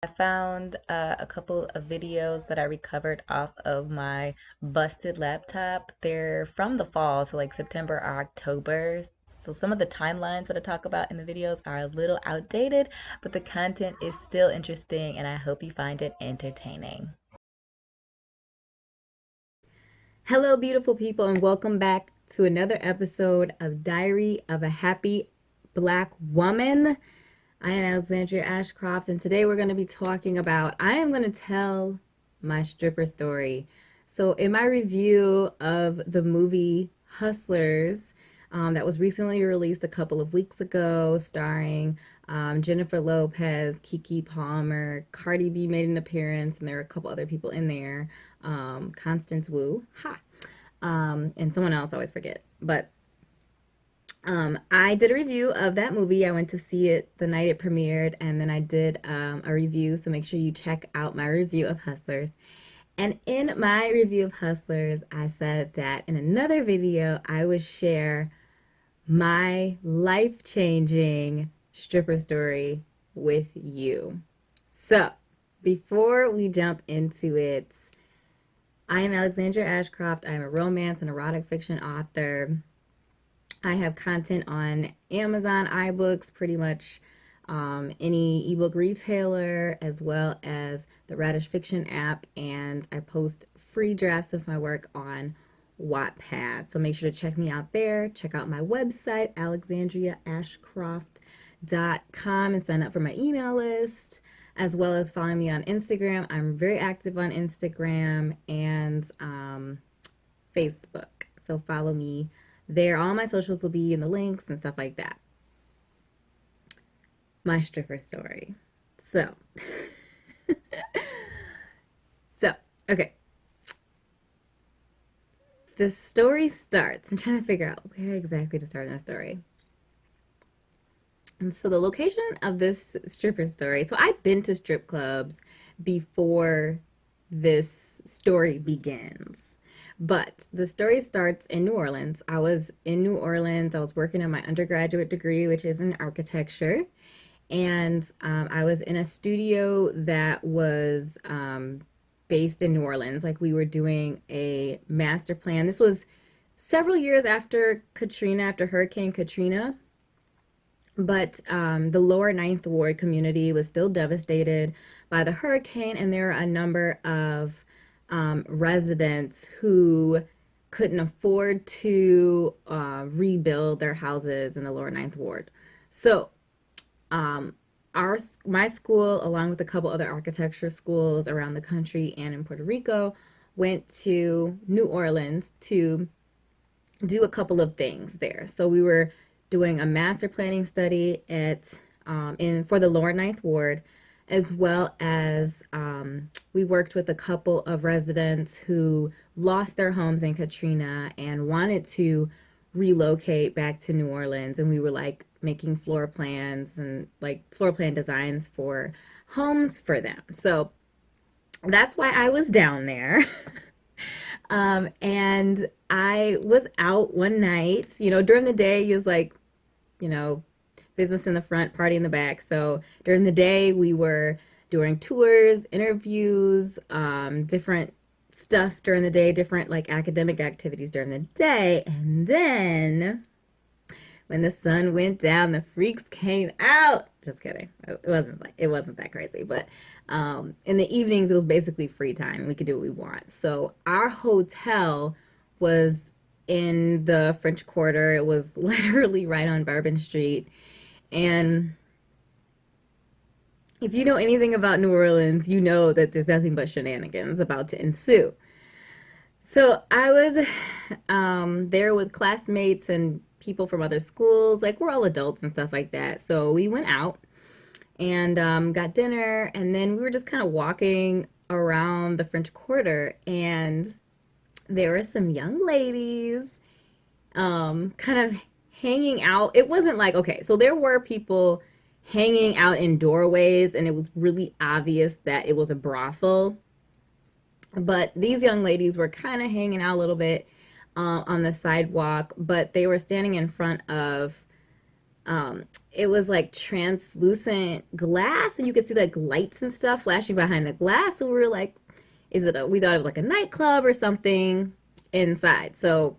I found a couple of videos that I recovered off of my busted laptop. They're from the fall, so like September or October. So some of the timelines that I talk about in the videos are a little outdated, but the content is still interesting and I hope you find it entertaining. Hello, beautiful people, and welcome back to another episode of Diary of a Happy Black Woman. I am Alexandria Ashcroft, and today we're going to be talking about I am going to tell my stripper story. So, in my review of the movie Hustlers, that was recently released a couple of weeks ago, starring Jennifer Lopez, Kiki Palmer, Cardi B made an appearance, and there are a couple other people in there. Constance Wu, and someone else I always forget. But I did a review of that movie. I went to see it the night it premiered, and then I did a review. So make sure you check out my review of Hustlers. And in my review of Hustlers, I said that in another video, I would share my life changing stripper story with you. So before we jump into it, I am Alexandria Ashcroft. I am a romance and erotic fiction author. I have content on Amazon iBooks, pretty much any ebook retailer, as well as the Radish Fiction app, and I post free drafts of my work on Wattpad. So make sure to check me out there. Check out my website, alexandriaashcroft.com, and sign up for my email list, as well as follow me on Instagram. I'm very active on Instagram and Facebook. So follow me there. All my socials will be in the links and stuff like that. My stripper story. So, so okay. The story starts. I'm trying to figure out where exactly to start in the story. And so the location of this stripper story. So I've been to strip clubs before this story begins. But the story starts in New Orleans. I was in New Orleans. I was working on my undergraduate degree, which is in architecture. And I was in a studio that was based in New Orleans. Like we were doing a master plan. This was several years after Katrina, after Hurricane Katrina. But the lower Ninth Ward community was still devastated by the hurricane, and there are a number of residents who couldn't afford to rebuild their houses in the lower Ninth Ward. So, our my school, along with a couple other architecture schools around the country and in Puerto Rico, went to New Orleans to do a couple of things there. So we were doing a master planning study at in for the lower Ninth Ward, as well as we worked with a couple of residents who lost their homes in Katrina and wanted to relocate back to New Orleans. And we were like making floor plans and like floor plan designs for homes for them. So that's why I was down there. And I was out one night, during the day, you was like, you know, business in the front, party in the back. So during the day, we were doing tours, interviews, different stuff during the day, different like academic activities during the day. And then when the sun went down, the freaks came out. Just kidding. It wasn't that crazy, but in the evenings it was basically free time. We could do what we want. So our hotel was in the French Quarter. It was literally right on Bourbon Street. And if you know anything about New Orleans, you know that there's nothing but shenanigans about to ensue. So I was there with classmates and people from other schools. Like we're all adults and stuff like that. So we went out and got dinner, and then we were just kind of walking around the French Quarter, and there were some young ladies kind of hanging out. It wasn't like, okay, so there were people hanging out in doorways, and it was really obvious that it was a brothel. But these young ladies were kind of hanging out a little bit on the sidewalk, but they were standing in front of It was like translucent glass, and you could see like lights and stuff flashing behind the glass. So we were like, we thought it was like a nightclub or something inside. So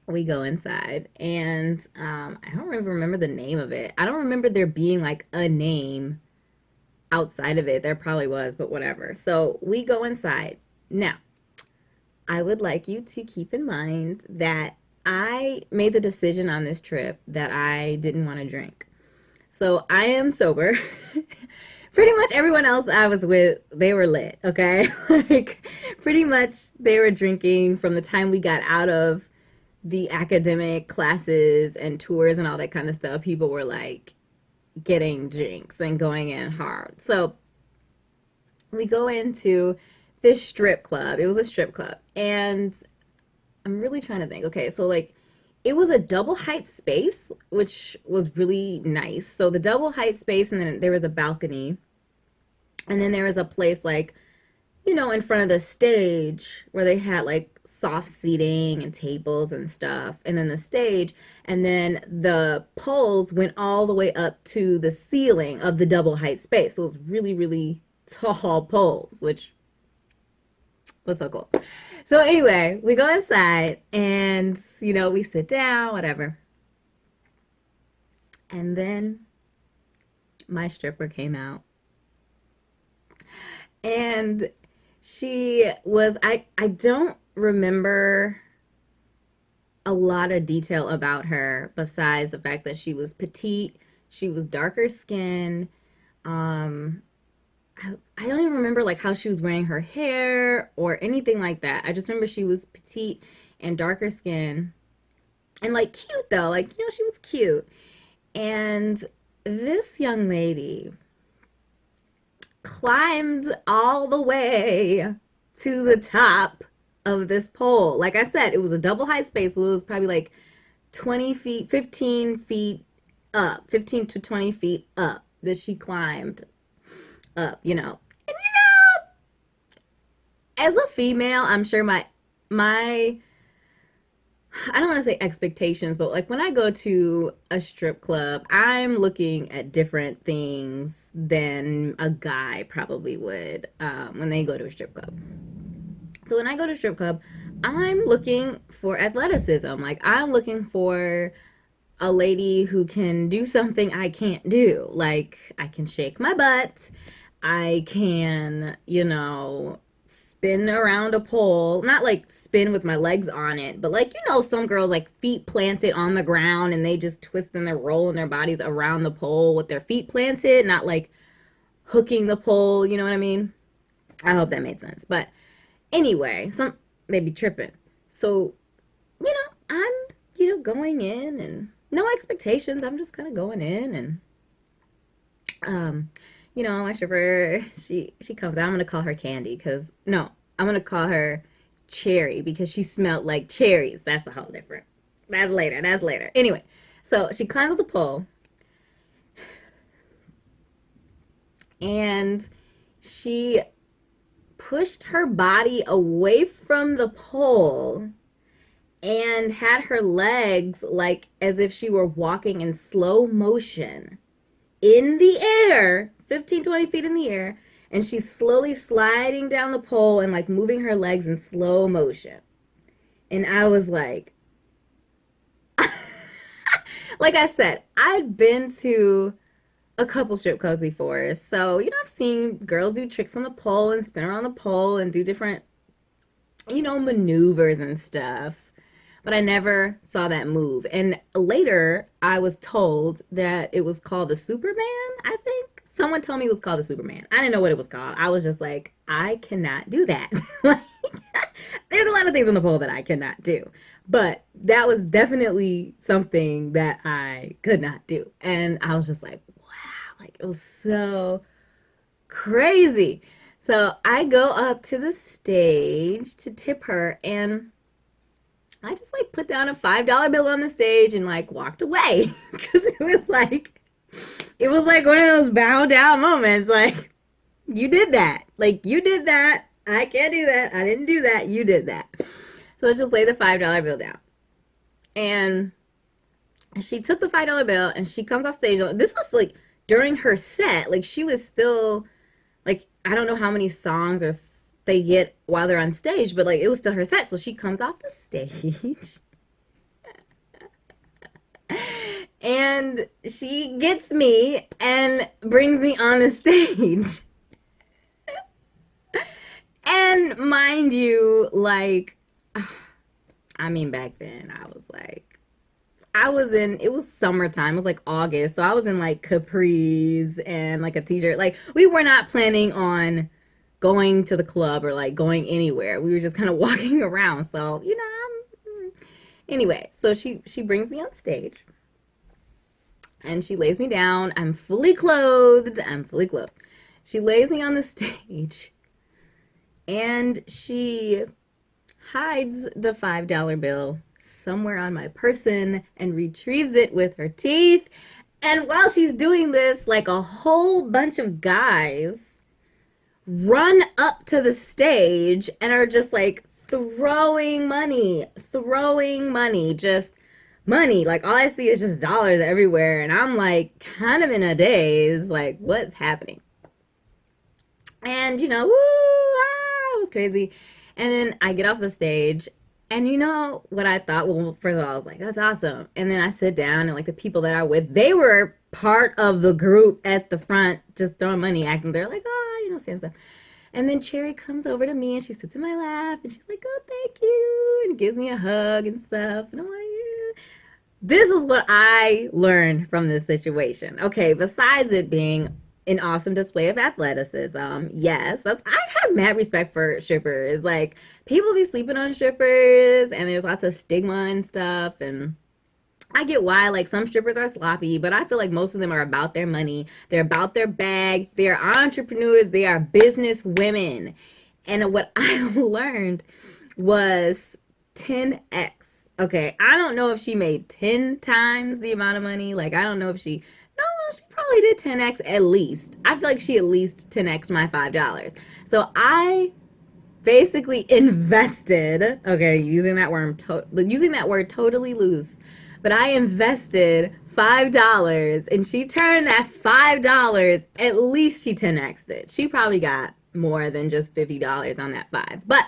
we go inside, and I don't even remember the name of it. I don't remember there being like a name outside of it. There probably was, but whatever. So we go inside. Now, I would like you to keep in mind that I made the decision on this trip that I didn't want to drink. So I am sober. Pretty much everyone else I was with, they were lit, okay? Like, pretty much they were drinking from the time we got out of the academic classes and tours and all that kind of stuff. People were like getting drinks and going in hard. So we go into this strip club. It was a strip club. And I'm really trying to think. Okay, so like it was a double height space, which was really nice. So the double height space, and then there was a balcony. And then there was a place like, in front of the stage where they had like soft seating and tables and stuff. And then the stage, and then the poles went all the way up to the ceiling of the double height space. So it was really, really tall poles, which was so cool. So anyway, we go inside and, we sit down, whatever. And then my stripper came out. And I don't remember a lot of detail about her besides the fact that she was petite, she was darker skin. Um, I don't even remember like how she was wearing her hair or anything like that. I just remember she was petite and darker skin and like cute though. Like, she was cute. And this young lady climbed all the way to the top of this pole. Like I said, it was a double height space, so it was probably like 20 feet, 15 feet up, 15 to 20 feet up that she climbed up, And as a female, I'm sure my I don't want to say expectations, but like when I go to a strip club, I'm looking at different things than a guy probably would when they go to a strip club. So when I go to a strip club, I'm looking for athleticism. Like I'm looking for a lady who can do something I can't do. Like I can shake my butt. I can, spin around a pole, not like spin with my legs on it, but like, some girls like feet planted on the ground and they just twist and they're rolling their bodies around the pole with their feet planted, not like hooking the pole, you know what I mean? I hope that made sense. But anyway, some maybe tripping. So, I'm, going in and no expectations. I'm just kind of going in and my stripper, she comes out. I'm gonna call her Candy because no, I'm gonna call her Cherry because she smelled like cherries. That's a whole different. That's later. That's later. Anyway, so she climbs up the pole and she pushed her body away from the pole and had her legs like as if she were walking in slow motion in the air, 15, 20 feet in the air, and she's slowly sliding down the pole and like moving her legs in slow motion. And I was like, like I said, I'd been to a couple strip clubs before. So, I've seen girls do tricks on the pole and spin around the pole and do different, maneuvers and stuff. But I never saw that move. And later, I was told that it was called the Superman, I think. Someone told me it was called the Superman. I didn't know what it was called. I was just like, I cannot do that. Like, there's a lot of things on the pole that I cannot do. But that was definitely something that I could not do. And I was just like, wow, like it was so crazy. So I go up to the stage to tip her and I just like put down a $5 bill on the stage and like walked away because it was like one of those bow down moments. Like you did that. Like you did that. I can't do that. I didn't do that. You did that. So I just lay the $5 bill down. And And she took the $5 bill and she comes off stage. This was like during her set. Like she was still like, I don't know how many songs or they get while they're on stage, but like it was still her set. So she comes off the stage and she gets me and brings me on the stage. And mind you, like, I mean, back then I was like, it was summertime. It was like August. So I was in like capris and like a t shirt. Like, we were not planning on going to the club or like going anywhere. We were just kind of walking around. So, anyway, so she brings me on stage and she lays me down. I'm fully clothed. She lays me on the stage and she hides the $5 bill somewhere on my person and retrieves it with her teeth. And while she's doing this, like a whole bunch of guys run up to the stage and are just like throwing money, just money. Like all I see is just dollars everywhere. And I'm like kind of in a daze, like, what's happening? And woo, it was crazy. And then I get off the stage, and you know what I thought? Well, first of all, I was like, that's awesome. And then I sit down, and like the people that I'm with, they were part of the group at the front, just throwing money, acting. They're like, saying stuff. And then Cherry comes over to me, and she sits in my lap, and she's like, oh, thank you, and gives me a hug and stuff. And I'm like, yeah. This is what I learned from this situation. Okay, besides it being an awesome display of athleticism, yes, I have mad respect for strippers. Like, people be sleeping on strippers, and there's lots of stigma and stuff, and I get why, like, some strippers are sloppy, but I feel like most of them are about their money. They're about their bag. They are entrepreneurs. They are business women. And what I learned was 10x. Okay, I don't know if she made 10 times the amount of money. Like, I don't know if she. No, she probably did 10x at least. I feel like she at least 10x my $5. So I basically invested. Okay, using that word totally loose, but I invested $5, and she turned that $5. At least she 10x'd it. She probably got more than just $50 on that five, but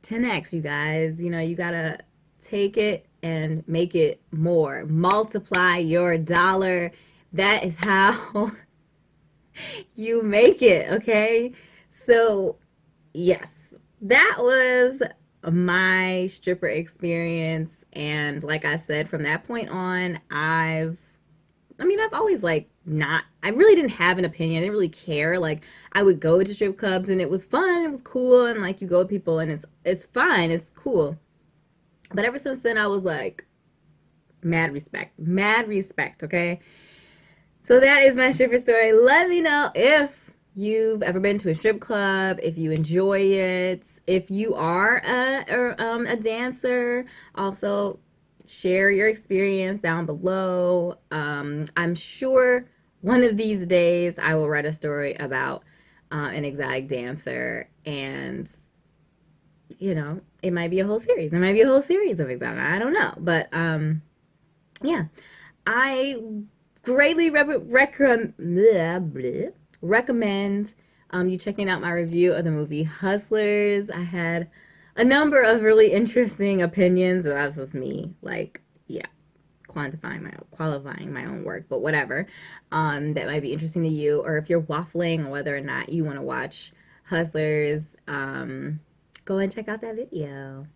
10x, you guys. You gotta take it and make it more. Multiply your dollar. That is how you make it, okay? So, yes, that was my stripper experience. And like I said, from that point on, I've always like not, I really didn't have an opinion. I didn't really care. Like, I would go to strip clubs and it was fun, it was cool, and like you go with people and it's fine, it's cool. But ever since then, I was like, mad respect, okay? So that is my stripper story. Let me know if you've ever been to a strip club, if you enjoy it, if you are a dancer. Also, share your experience down below. I'm sure one of these days I will write a story about an exotic dancer, and it might be a whole series. There might be a whole series of exotic. I don't know, but yeah, I greatly recommend you checking out my review of the movie Hustlers. I had a number of really interesting opinions. That's just me, like, yeah, qualifying my own work, but whatever. That might be interesting to you, or if you're waffling on whether or not you want to watch Hustlers, go and check out that video.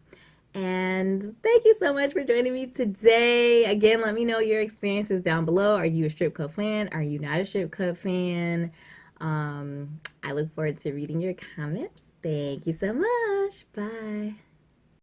And thank you so much for joining me today. Again, let me know your experiences down below. Are you a strip club fan? Are you not a strip club fan? I look forward to reading your comments. Thank you so much. Bye.